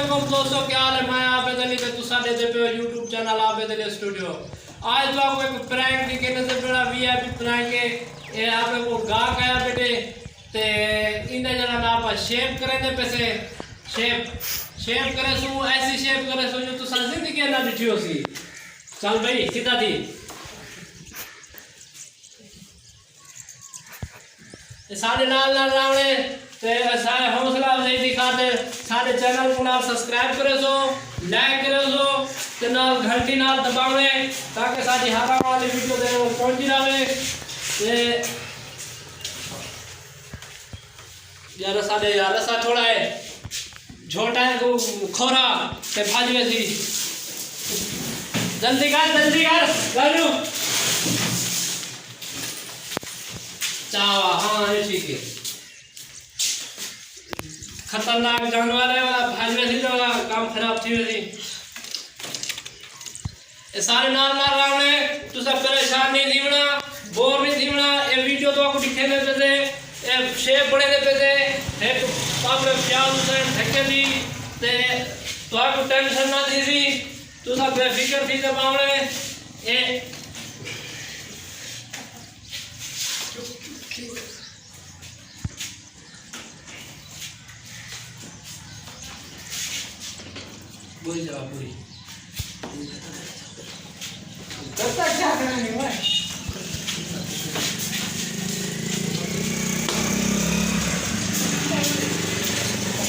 वालेकुम दोस्तों, क्या हाल है? मैं आप इधर नीचे तुसा देते पे YouTube चैनल आप इधर स्टूडियो। आज तो आपको एक प्रैंक दिखाने से बड़ा वीआईपी प्रैंक है। ये आप वो गाहक आया बेटे ते इन्हें जरा ना आप शेप करें दे पैसे शेप करे सु ऐसी शेप करे सु जो तुसा जिंदगी ना दिखी हो सी। चल भाई सीधा दी सारे लाल लाल रावणे ते सारे हौसला अफजाई दिखाते सारे चैनल को नाल सब्सक्राइब करे सो लाइक करे सो ते नाल घंटी नाल दबावे ताकि साडी हारा वाली वीडियो दे पहुंची जावे ते यार सा थोड़ा है झोटा है को खोरा ते भाजवे सी जल्दी कर लालू चावा। हाँ ये ठीक है, खतरनाक जानवर है वाला भाजने से तो काम खराब थी वैसी। ये सारे नाल नाल रावणे तू सब परेशान नहीं थीवना बोर नहीं थीवना। ये वीडियो तो आपको दिखेने पे से ये शेप बड़े दे पे से एक आपने प्याज से ढके दी ते तो आपको टेंशन ना थी सी तू सब बेफिक्र थी ते बावणे ये पूरी जवाब पूरी करता क्या करेंगे भाई?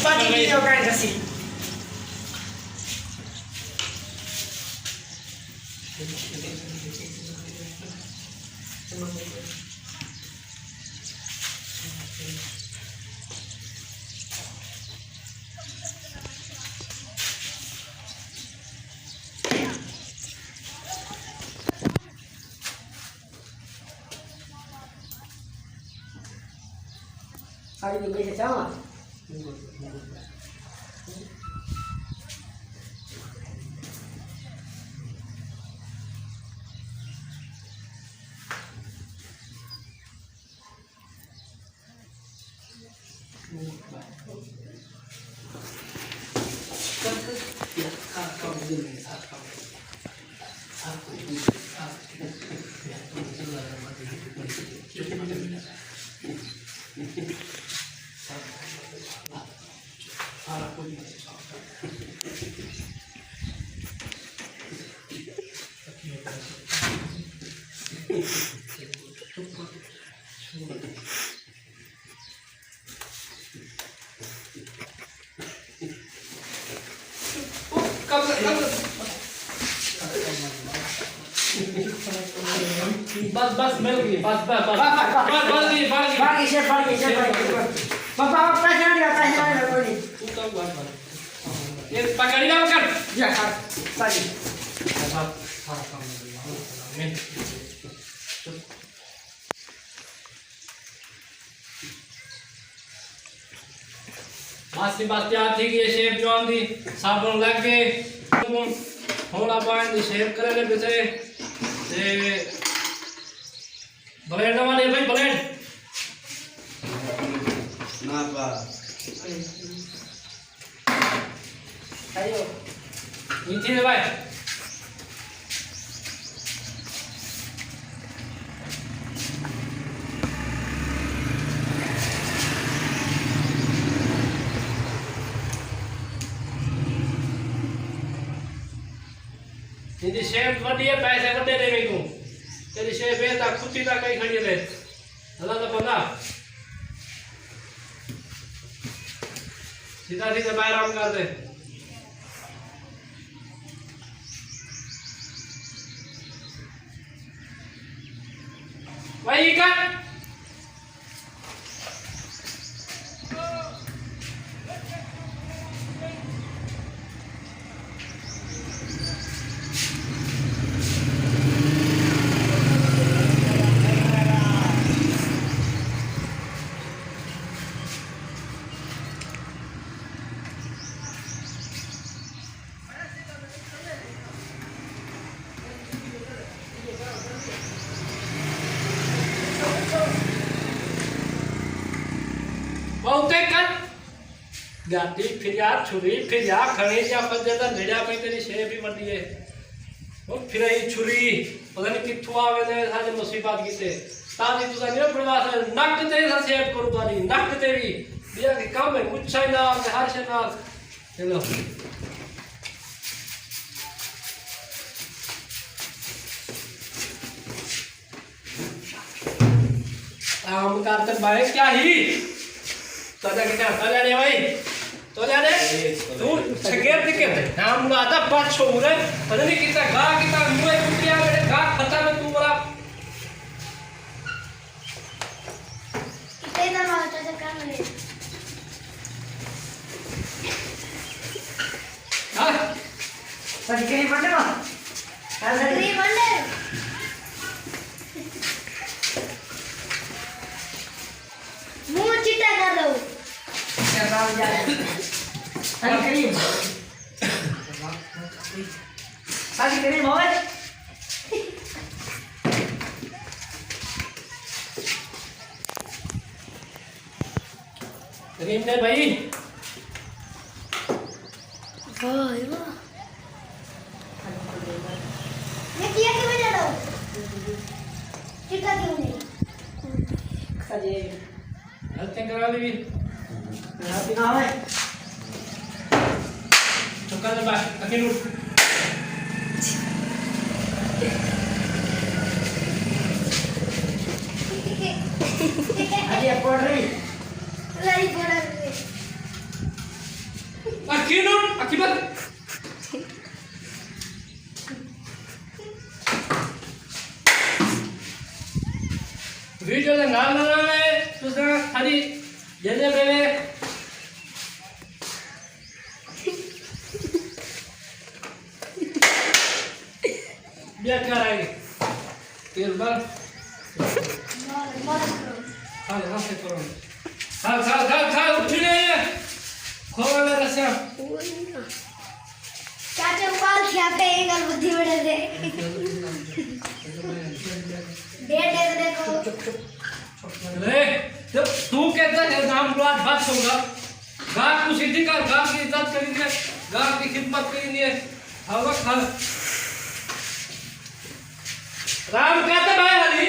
पानी वीडियो का जैसी साड़ी में कैसे चावा बस मिल गई बस पापा पैसे नहीं आता कोई ये पकड़ी ना कर या साड़ी मास्ती तैयार थी ये शेप जो आंदी साबुन लग के थोड़ा पानी शेप करे ले पीछे ते ब्लेड वाले भाई ब्लेड ना पा आयो नीचे दे भाई तेरी शेप वडी है पैसे वडे दे तू तेरी शेप है ता कुत्ती ता कई खड़ी ले हला तो पता सीधा सीधा बाहर आम कर दे भाई कर बहुते कर गाती फिर यार छुरी फिर यार खड़ी या फंदे दा भेड़ा पे तेरी शेप ही बड़ी है वो फिर ये छुरी पता नहीं किथों आवे ने सारे मुसीबत कीते ताजी तुसा नहीं प्रवास नक ते सा शेप करू तारी नक ते भी बिया के काम है कुछ ही ना हर शे ना चलो हम करते भाई क्या ही तो जाके क्या तो ले भाई तो ले तू छगेर दिखे नाम आता पांच छोरे पता नहीं कितना गा कितना मुए कुटिया मेरे गा खता में तू बोला कितने ना होता है काम ले हां सही कहीं बंदे ना अरे बंदे मुंह चिट्टा कर दो क्या काम जा सही कहीं सही कहीं मोहन करीम भाई वाह वाह ये किया क्यों बजा दो चिट्टा क्यों नहीं सजे हल्के करा ली यहाँ बिना है चुका दे बाय अकेले अरे पड़ रही लड़ी पड़ा रे अकेले अकेले वीडियो ਦੇ ਨਾਲ ਨਾਲ ਤੁਸੀਂ ਖਾਲੀ ਜਿਹਦੇ ਵੇਲੇ बिया कर आएंगे फिर बार मार करो हां हां से करो खा उठ ले खोल रसिया चाचा उबाल खिया पे एक गल बुद्धि बड़े दे दे देखो रे जब तू कहता है नाम लो आज बात होगा गांव को सीधी कर गांव की इज्जत करी है गांव की खिदमत करी है हवा खा राम कहते भाई हरी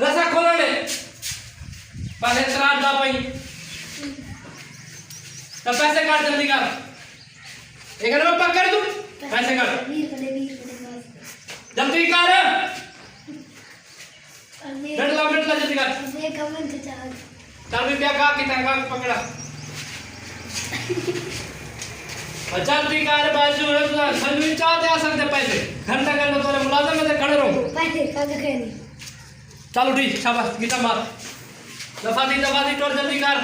रसा खोला ले पहले त्राट दा पई तब पैसे काट जल्दी कर एक नंबर पकड़ तू पैसे काट वीर जल्दी कर अरे मिनट ला जल्दी कर ये कमेंट चाह चल भी क्या का कितना का पकड़ा जल्दी कर बाजू रे तू सलवी चाहते आ सकते पैसे घंटा घंटा तोरे मुलाजिम में से खड़े रहो पैसे कब खेली चल उठी शाबाश गीता मार दफा दी टोर जल्दी कर